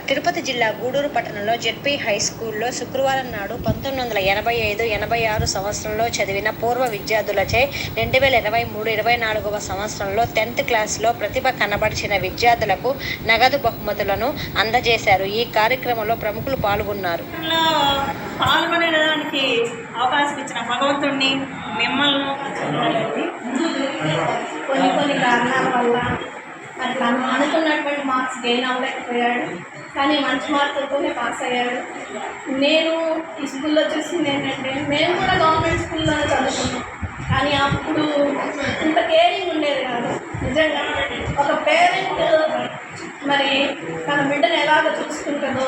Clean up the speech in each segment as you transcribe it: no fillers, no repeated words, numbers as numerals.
తిరుపతి జిల్లా గూడూరు పట్టణంలో ZP high స్కూల్లో శుక్రవారం నాడు 1985-86 సంవత్సరంలో చదివిన పూర్వ విద్యార్థులచే 2023-24వ సంవత్సరంలో 10th క్లాస్లో ప్రతిభ కనబరిచిన విద్యార్థులకు నగదు బహుమతులను అందజేశారు. ఈ కార్యక్రమంలో ప్రముఖులు పాల్గొన్నారు. పాల్గొనేదానికి అవకాశం ఇచ్చిన భగవంతుడిని మిమ్మల్ని కొన్ని కారణాల వల్ల అట్లా అనుకున్నటువంటి మార్క్స్ గెయిన్ అవ్వలేకపోయాడు, కానీ మంచి మార్కులతోనే పాస్ అయ్యాడు. నేను ఈ స్కూల్లో చూసింది ఏంటంటే, మేము కూడా గవర్నమెంట్ స్కూల్లోనే చదువుకున్నాం, కానీ అప్పుడు ఇంత కేరింగ్ ఉండేది కాదు. నిజంగా ఒక పేరెంట్ మరి తన బిడ్డను ఎలాగ చూసుకుంటుందో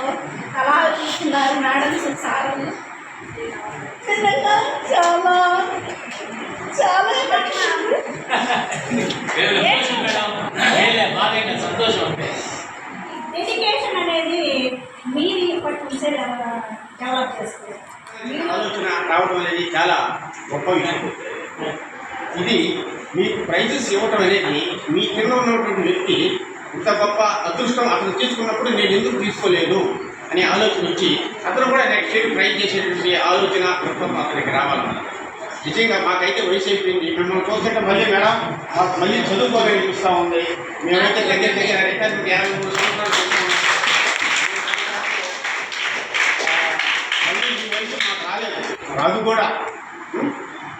అలా చూస్తున్నారు మేడమ్స్, సార్. నిజంగా చాలా చాలా ఎడ్యుకేషన్ అనేది మీరు ఇప్పటి నుంచే డెవలప్ చేసుకోవాలి. ఆలోచన రావడం అనేది చాలా గొప్ప విషయం. ఇది మీకు ప్రైజెస్ ఇవ్వటం అనేది మీ కింద ఉన్నటువంటి వ్యక్తి ఇంత గొప్ప అదృష్టం అతను తీసుకున్నప్పుడు నేను ఎందుకు తీసుకోలేదు అనే ఆలోచన వచ్చి అతను కూడా నెక్స్ట్ ఇయర్ ట్రై చేసేటువంటి ఆలోచన ప్రభుత్వం అతనికి రావాలన్నమాట. నిజంగా మాకైతే వయసు అయిపోయింది. మిమ్మల్ని చూస్తుంటే మళ్ళీ మేడం మాకు మళ్ళీ చదువుకోగలిగిస్తూ ఉంది. మేమైతే దగ్గర రిటైర్మెంట్ 53 సంవత్సరాలు చేస్తున్నాం. మళ్ళీ ఈ వయసు మాకు రాదు కూడా.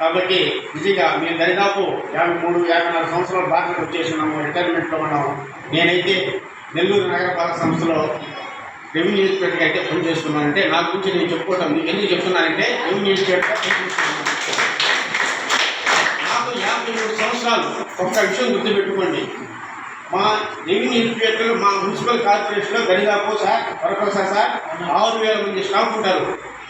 కాబట్టి నిజంగా మేము దరిదాపు 53-54 సంవత్సరాలు బాధ్యత వచ్చేస్తున్నాము, రిటైర్మెంట్లో ఉన్నాము. నేనైతే నెల్లూరు నగరపాలక సంస్థలో రెవెన్యూ ఇన్స్పెక్టర్గా అయితే పనిచేస్తున్నానంటే నా గురించి నేను చెప్పుకోవటం మీకు ఎందుకు చెప్తున్నానంటే, రెవెన్యూ ఇన్స్పెక్టర్గా పనిచేస్తున్నాను. నాకు 53 సంవత్సరాలు. ఒక్క విషయం గుర్తుపెట్టుకోండి, మా రెవెన్యూ ఇన్స్పెక్టర్లు మా మున్సిపల్ కార్పొరేషన్లో దరిదాపు సార్ వరప్రసాద్ సార్ 6000 మంది స్టాఫ్ ఉంటారు.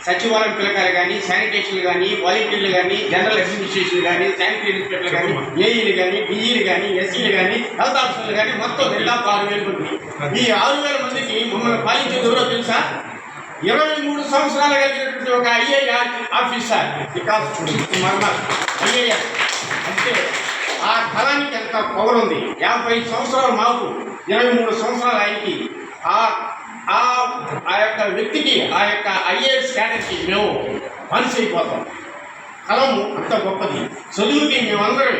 సచివాలయం పిల్లకాయలు కానీ, శానిటేషన్లు కానీ, వాలంటీర్లు కానీ, జనరల్ అడ్మినిస్ట్రేషన్ కానీ, శానిటరీ ఇన్స్పెక్టర్లు కానీ, ఏఈలు కానీ, డిఈలు కానీ, ఎస్సీలు కానీ, హెల్త్ ఆఫీసర్లు కానీ మొత్తం దాదాపు 6000 మంది. ఈ 6000 మందికి మమ్మల్ని పాలించేది ఎవరో తెలుసా? 23 సంవత్సరాలు కలిగినటువంటి ఒక ఐఏఆర్ ఆఫీసర్. ఐఏఆర్ అంటే ఆ కళానికి ఎంత పవర్ ఉంది. 55 సంవత్సరాలు మాకు, 23 సంవత్సరాలు ఆయనకి. ఆ యొక్క వ్యక్తికి, ఆ యొక్క ఐఏఎస్ క్యాడర్కి మేము మనసు అయిపోతాం. కలము అంత గొప్పది. చదువుకి మేమందరం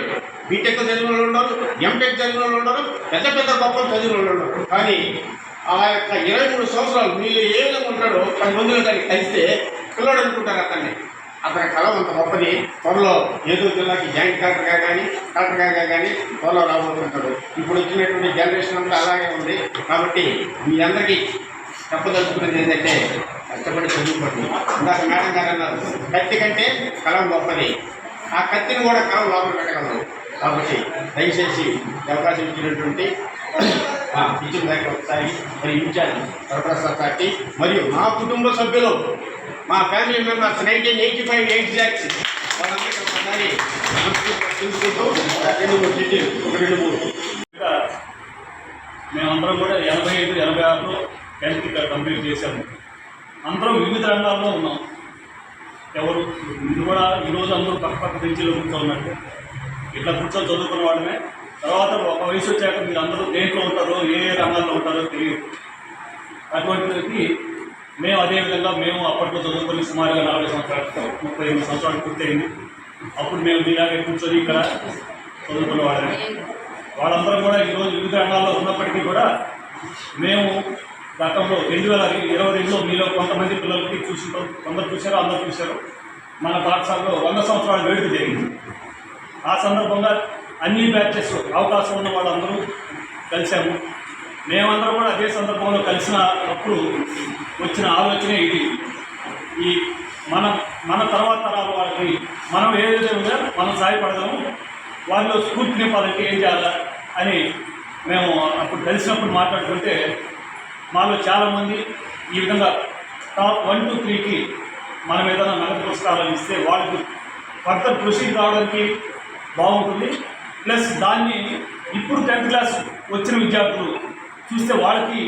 బీటెక్ చదివిన వాళ్ళు ఉండరు, ఎంటెక్ చదివిన వాళ్ళు ఉండరు, పెద్ద పెద్ద గొప్ప చదివిన వాళ్ళు ఉండరు. కానీ ఆ యొక్క 23 సంవత్సరాలు మీరు ఏ విధంగా ఉంటాడో 10 మందిలో దానికి కలిస్తే పిల్లడు అనుకుంటారు అతని కలం అంత గొప్పది. త్వరలో ఏదో జిల్లాకి జాయింట్ కలెక్టర్గా కానీ త్వరలో రాబోతుంటాడు. ఇప్పుడు వచ్చినటువంటి జనరేషన్ అంతా అలాగే ఉంది. కాబట్టి మీ అందరికీ చెప్పదలుచుకునేది ఏంటంటే, కష్టపడి చదువుకోండి. ఇందాక మేడం గారు అన్నారు, కత్తి కంటే కలం గొప్పది. ఆ కత్తిని కూడా కలం లోపల పెట్టగలరు. కాబట్టి దయచేసి అవకాశం ఇచ్చినటువంటి ఇచ్చిన దాకా ఒకసారి మరి ఇన్ఛార్జ్ వరప్రసాద్ సార్కి మరియు మా కుటుంబ సభ్యులు, మా ఫ్యామిలీ మెంబర్స్ 1985 ఎగ్జాక్ట్స్ వాళ్ళందరికీ ఒకసారి తెలుసుకుంటూ 2-3 మేమందరం కూడా 85-86లో 10th కంప్లీట్ చేశాము. అందరం వివిధ రంగాల్లో ఉన్నాం. ఎవరు ఇది కూడా ఈరోజు అందరూ పక్క బెంచీలో కూర్చోన్నట్టు ఇట్లా కూర్చొని చదువుకున్న వాళ్ళమే. తర్వాత ఒక వయసు వచ్చాక మీరు అందరూ దేంట్లో ఉంటారో, ఏ రంగాల్లో ఉంటారో తెలియదు. అటువంటిది మేము అదేవిధంగా మేము అప్పట్లో చదువుకొని సుమారుగా 40 సంవత్సరాలు 38 సంవత్సరాలు పూర్తయింది. అప్పుడు మేము మీలాగే కూర్చొని ఇక్కడ చదువుకున్న వాళ్ళమే. వాళ్ళందరం కూడా ఈరోజు వివిధ రంగాల్లో ఉన్నప్పటికీ కూడా మేము గతంలో 2022లో మీలో కొంతమంది పిల్లలకి చూసుకుంటాం. కొందరు చూశారు, అందరూ చూశారు. మన పాఠశాలలో 100 సంవత్సరాల వేడుక జరిగింది. ఆ సందర్భంగా అన్ని బ్యాచెస్ అవకాశం ఉన్న వాళ్ళందరూ కలిసాము. మేమందరం కూడా అదే సందర్భంలో కలిసినప్పుడు వచ్చిన ఆలోచనే ఇది. ఈ మన తర్వాత తరాల వాళ్ళకి మనం ఏ విధంగా మనం సహాయపడదాము, వాళ్ళు స్ఫూర్తి నింపాలంటే ఏం చేయాలా అని మేము అప్పుడు కలిసినప్పుడు మాట్లాడుకుంటే, మాలో చాలామంది ఈ విధంగా టాప్ 1 to 3కి మనం ఏదైనా నగదు పురస్కారాలు ఇస్తే వాళ్ళకి ఫర్దర్ ప్రొసీడ్ కావడానికి బాగుంటుంది. ప్లస్ దాన్ని ఇప్పుడు 10th క్లాస్ వచ్చిన విద్యార్థులు చూస్తే వాళ్ళకి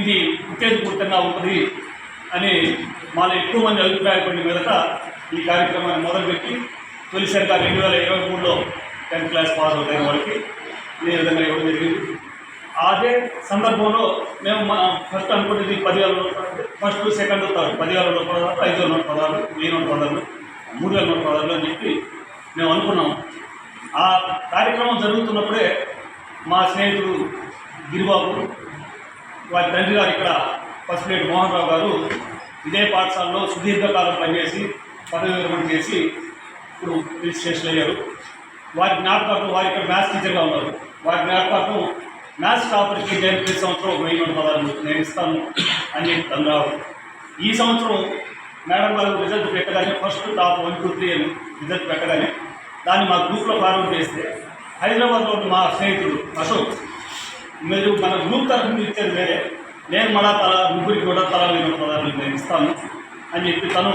ఇది ఉత్తేజపూరితంగా ఉంటుంది అని మాలో ఎక్కువ మంది అభిప్రాయపడిన మీదట ఈ కార్యక్రమాన్ని మొదలుపెట్టి తొలిసారిగా 2023లో 10th క్లాస్ పాస్ అవుతాయి వాళ్ళకి ఈ విధంగా ఇవ్వడం జరిగింది. అదే సందర్భంలో మేము ఫస్ట్ అనుకునేది 10,000 రూపాయలు, ఫస్ట్ సెకండ్ థర్డ్ 10,000 రూపాయలు, 5,000 నోట్ పదాలు, 1,000 నోట్ పదాలు, 3,000 నోట్ పదాలు అని చెప్పి మేము అనుకున్నాం. ఆ కార్యక్రమం జరుగుతున్నప్పుడే మా స్నేహితుడు గిరిబాబు వారి తండ్రి గారు ఇక్కడ ఫస్ట్ ప్లేట్ మోహన్ రావు గారు ఇదే పాఠశాలలో సుదీర్ఘకాలం పనిచేసి పదవి విరమణ చేసి ఇప్పుడు రిజిస్ట్రేషన్ అయ్యారు. వారి జ్ఞాపకార్థం వారి ఇక్కడ మ్యాథ్స్ టీచర్గా ఉన్నారు. వారి జ్ఞాపకార్థం మ్యాథ్స్ టాపర్కి నేను ప్రతి సంవత్సరం 1,000 నోట్ పదాలు నేను ఇస్తాను అని అన్నారు. ఈ సంవత్సరం మేడం గారు రిజల్ట్ పెట్టగానే ఫస్ట్ టాప్ 1, 2, 3 అని రిజల్ట్ పెట్టగానే దాన్ని మా గ్రూప్లో ఫార్వర్డ్ చేస్తే హైదరాబాద్లో ఉన్న మా స్నేహితుడు అశోక్, మీరు మన గ్రూప్ తరఫున ఇచ్చేది వేరే, నేను మన ముగ్గురికి కూడా తలా 1,000 నోట్ పదాలు నేను ఇస్తాను అని చెప్పి తను.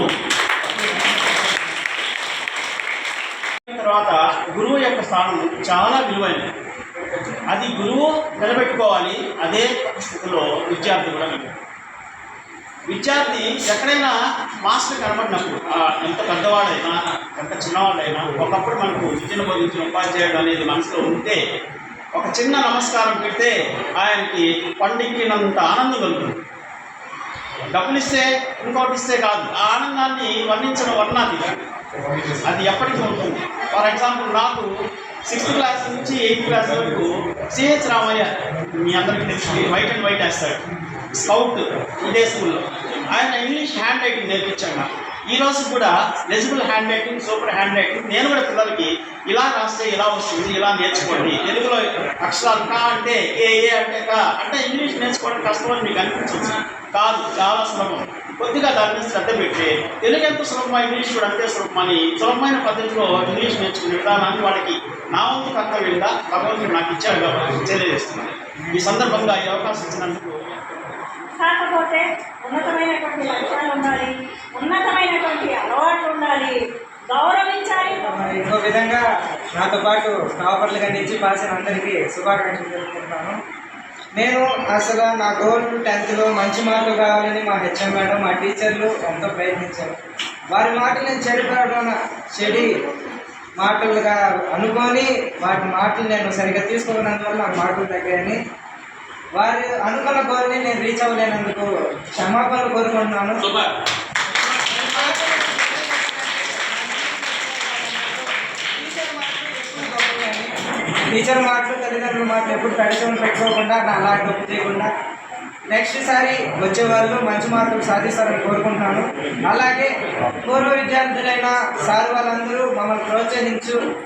తర్వాత గురువు యొక్క స్థానం చాలా విలువైనది. అది గురువు నిలబెట్టుకోవాలి. అదే స్థితిలో విద్యార్థి కూడా విద్యార్థి ఎక్కడైనా మాస్టర్ కనబడినప్పుడు ఎంత పెద్దవాడైనా ఎంత చిన్నవాడైనా ఒకప్పుడు మనకు విద్యను బోధించిన ఉపాధ్యాయుడు అనేది మనసులో ఉంటే ఒక చిన్న నమస్కారం పెడితే ఆయనకి పండించినంత ఆనందం కలుగుతుంది. డబ్బులు ఇస్తే ఇంకోటి ఇస్తే కాదు, ఆ ఆనందాన్ని వర్ణించడం వర్ణాది అది ఎప్పటికీ ఉంటుంది. ఫర్ ఎగ్జాంపుల్ నాకు 6th క్లాస్ నుంచి 8th క్లాస్ వరకు సిహెచ్ రామయ్య మీ అందరికీ తెలిసి వైట్ అండ్ వైట్ వేస్తాడు, స్కౌట్ ఇదే స్కూల్లో. ఆయన ఇంగ్లీష్ హ్యాండ్ రైటింగ్ నేర్పించాడు నాకు. ఈ రోజు కూడా legible hand writing, super hand writing నేను కూడా పిల్లలకి ఇలా రాస్తే ఇలా వస్తుంది, ఇలా నేర్చుకోండి. తెలుగులో అక్షరాలు కా అంటే ఏ అంటే కా అంటే ఇంగ్లీష్ నేర్చుకోవడం కష్టమని మీకు అనిపించవచ్చు. కాదు, చాలా సులభం. కొద్దిగా దాని మీద శ్రద్ధ పెట్టి తెలుగు ఎంత సులభమా ఇంగ్లీష్ కూడా అంతే సులభమని సులభమైన పద్ధతిలో ఇంగ్లీష్ నేర్చుకునే విధానాన్ని వాళ్ళకి నా వంతు కర్తవ్యంగా భగవంతుడు నాకు ఇచ్చాడు కాబట్టి తెలియజేస్తున్నాను. ఈ సందర్భంగా ఈ అవకాశం ఇచ్చినందుకు. కాకపోతే ఉన్నతమైనటువంటి లక్ష్యాలు ఉండాలి, ఉన్నతమైనటువంటి అలవాట్లు ఉండాలి, గౌరవించాలి. ఇంకో విధంగా నాతో పాటు టాపర్లుగా నిలిచి పాసిన అందరికీ శుభాకాంక్షలు తెలుపుకుంటాను. నేను అసలు నా గోల్ 10th మంచి మార్కులు కావాలని మా హెచ్ఎం మేడం, మా టీచర్లు ఎంతో ప్రయత్నించారు. వారి మాటలు నేను చెడి మాటలుగా అనుకొని వాటి మాటలు నేను సరిగ్గా తీసుకున్నందువల్ల నాకు మార్కులు తగ్గాయని, వారు అనుకున్న గోల్ని నేను రీచ్ అవ్వలేనందుకు క్షమాపణలు కోరుకుంటున్నాను. టీచర్ మాటలు, తల్లిదండ్రుల మాటలు ఎప్పుడు పెడచమని పెట్టుకోకుండా నా అలా తప్పు చేయకుండా నెక్స్ట్ సారి వచ్చేవాళ్ళు మంచి మార్కులు సాధిస్తారని కోరుకుంటున్నాను. అలాగే పూర్వ విద్యార్థులైన సార్ వాళ్ళందరూ మమ్మల్ని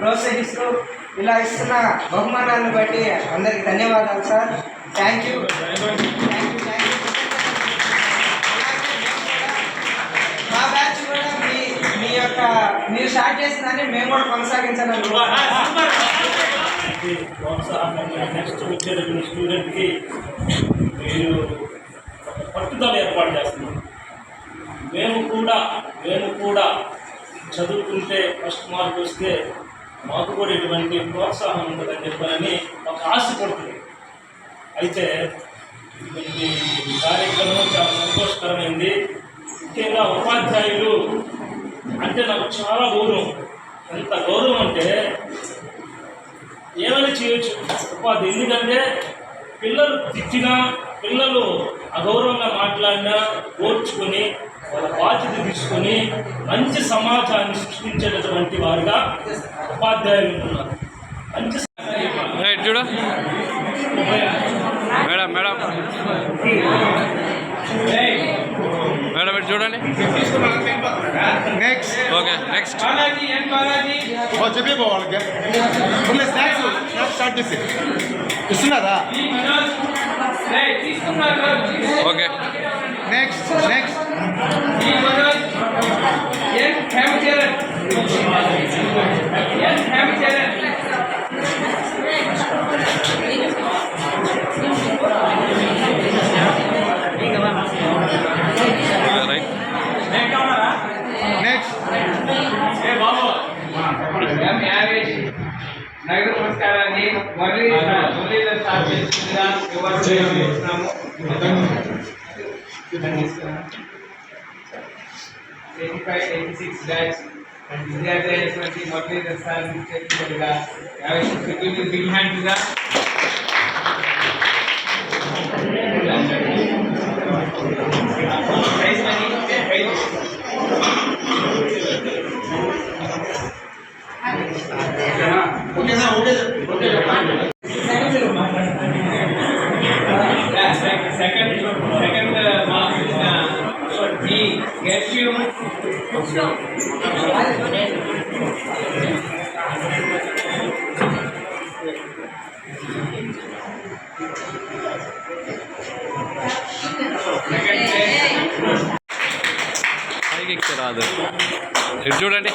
ప్రోత్సహిస్తూ ఇలా ఇస్తున్న బహుమానాన్ని బట్టి అందరికీ ధన్యవాదాలు సార్. Thank you. మా బ్యాచ్ కూడా మీ యొక్క మీరు స్టార్ట్ చేసిందని మేము కూడా కొనసాగించాలని నెక్స్ట్ వచ్చేటటువంటి స్టూడెంట్కి మీరు పట్టుదల ఏర్పాటు చేస్తున్నాం. మేము కూడా చదువుకుంటే ఫస్ట్ మార్క్ వస్తే మాకు కూడా ఇటువంటి ప్రోత్సాహం ఉంటుందని చెప్పాలని ఒక ఆశ పడుతుంది. అయితే ఇటువంటి కార్యక్రమం చాలా సంతోషకరమైంది. ముఖ్యంగా ఉపాధ్యాయులు అంటే నాకు చాలా గౌరవం. ఎంత గౌరవం అంటే ఏమైనా చేయొచ్చు ఉపాధి. ఎందుకంటే పిల్లలు తిట్టినా, పిల్లలు అగౌరవంగా మాట్లాడినా ఓర్చుకొని వాళ్ళ బాధ్యత తీసుకొని మంచి సమాజాన్ని సృష్టించేటటువంటి వారుగా ఉపాధ్యాయులు ఉంటున్నారు. మంచి చూడ మేడం మేడం మేడం ఇటు చూడండి. నెక్స్ట్ ఓకే నెక్స్ట్ చెప్పి వాళ్ళకి స్నాక్స్ స్టార్ట్ చేసి ఇస్తున్నారా? ఓకే నెక్స్ట్ నమస్కారాన్ని మురళీధర్ సార్ చేస్తుందిగా ఎవరు చేస్తున్నాము. 85-86 బ్యాచ్ విద్యార్థి అయినటువంటి మురళీధర్ సార్ చేస్తుందిగా బిగ్ హ్యాండ్ గా second marks he gets you పైకి ఎక్కి రాదు ఇటు చూడండి